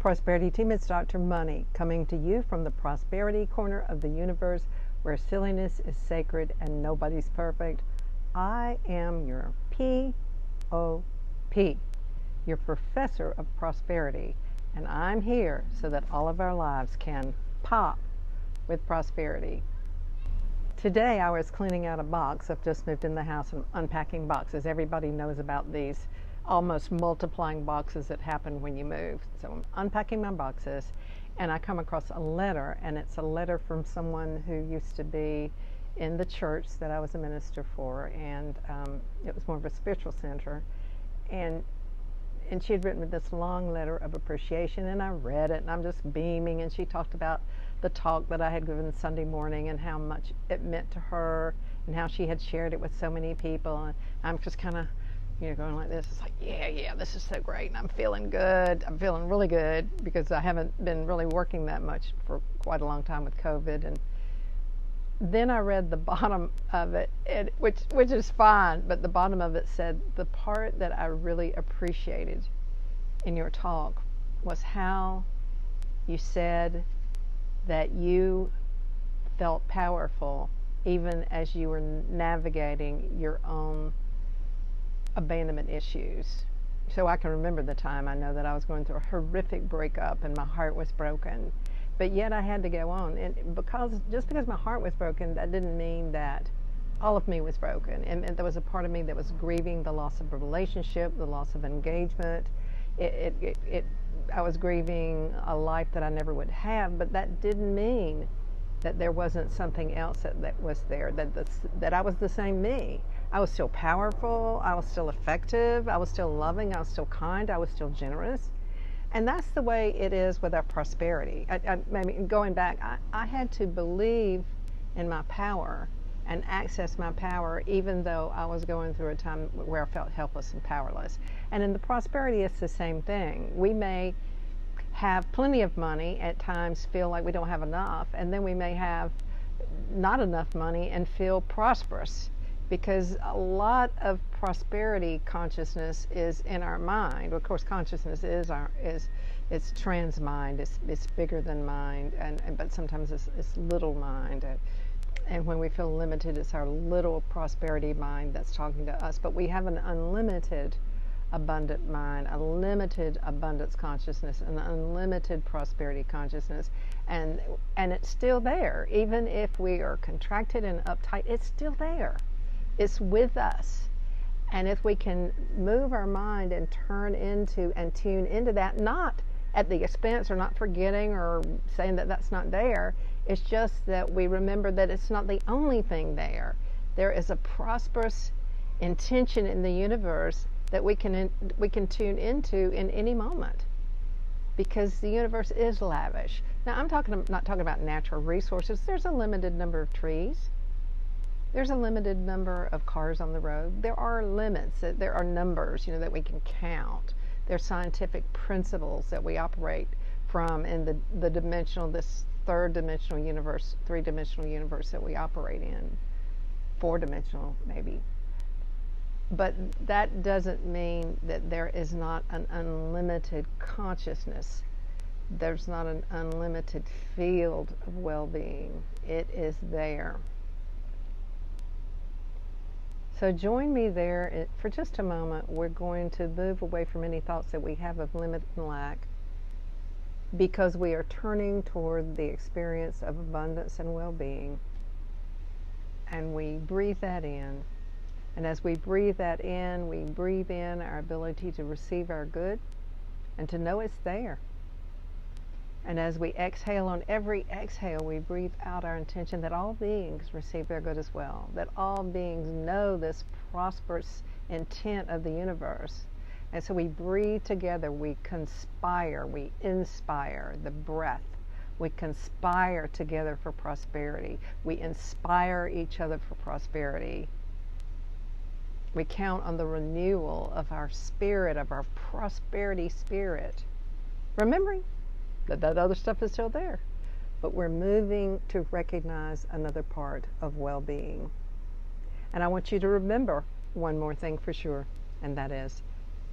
Prosperity team, it's Dr. Money coming to you from the prosperity corner of the universe where silliness is sacred and nobody's perfect. I am your P.O.P., your professor of prosperity, and I'm here so that all of our lives can pop with prosperity. Today I was cleaning out a box. I've just moved in the house and unpacking boxes. Everybody knows about these almost multiplying boxes that happen when you move. So I'm unpacking my boxes and I come across a letter, and it's a letter from someone who used to be in the church that I was a minister for, and it was more of a spiritual center, and she had written this long letter of appreciation, and I read it and I'm just beaming, and she talked about the talk that I had given Sunday morning and how much it meant to her and how she had shared it with so many people, and I'm just kind of going like this. It's like, yeah, this is so great, and I'm feeling good. I'm feeling really good because I haven't been really working that much for quite a long time with COVID. And then I read the bottom of it, which is fine, but the bottom of it said, the part that I really appreciated in your talk was how you said that you felt powerful even as you were navigating your own abandonment issues. So I can remember the time I know that I was going through a horrific breakup and my heart was broken, but yet I had to go on. And just because my heart was broken, that didn't mean that all of me was broken. And there was a part of me that was grieving the loss of a relationship, the loss of engagement. I was grieving a life that I never would have, but that didn't mean that there wasn't something else that was there, that I was the same me. I was still powerful, I was still effective, I was still loving, I was still kind, I was still generous. And that's the way it is with our prosperity. I mean, going back, I had to believe in my power and access my power even though I was going through a time where I felt helpless and powerless. And in the prosperity, it's the same thing. We may have plenty of money, at times feel like we don't have enough, and then we may have not enough money and feel prosperous, because a lot of prosperity consciousness is in our mind. Of course, consciousness it's trans mind, it's bigger than mind, but sometimes it's little mind, and when we feel limited, it's our little prosperity mind that's talking to us. But we have an unlimited abundant mind, a limited abundance consciousness, an unlimited prosperity consciousness, and it's still there. Even if we are contracted and uptight, it's still there. It's with us. And if we can move our mind and turn into and tune into that, not at the expense or not forgetting or saying that that's not there, it's just that we remember that it's not the only thing there. There is a prosperous intention in the universe that we can tune into in any moment, because the universe is lavish. Now, I'm not talking about natural resources. There's a limited number of trees. There's a limited number of cars on the road. There are limits. There are numbers, that we can count. There's scientific principles that we operate from in this third-dimensional universe, three-dimensional universe that we operate in, four-dimensional maybe. But that doesn't mean that there is not an unlimited consciousness. There's not an unlimited field of well-being. It is there. So join me there for just a moment. We're going to move away from any thoughts that we have of limit and lack, because we are turning toward the experience of abundance and well-being. And we breathe that in. And as we breathe that in, we breathe in our ability to receive our good and to know it's there. And as we exhale, on every exhale, we breathe out our intention that all beings receive their good as well, that all beings know this prosperous intent of the universe. And so we breathe together, we conspire, we inspire the breath. We conspire together for prosperity. We inspire each other for prosperity. We count on the renewal of our spirit, of our prosperity spirit, remembering that other stuff is still there, but we're moving to recognize another part of well-being. And I want you to remember one more thing for sure, and that is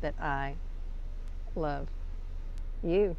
that I love you.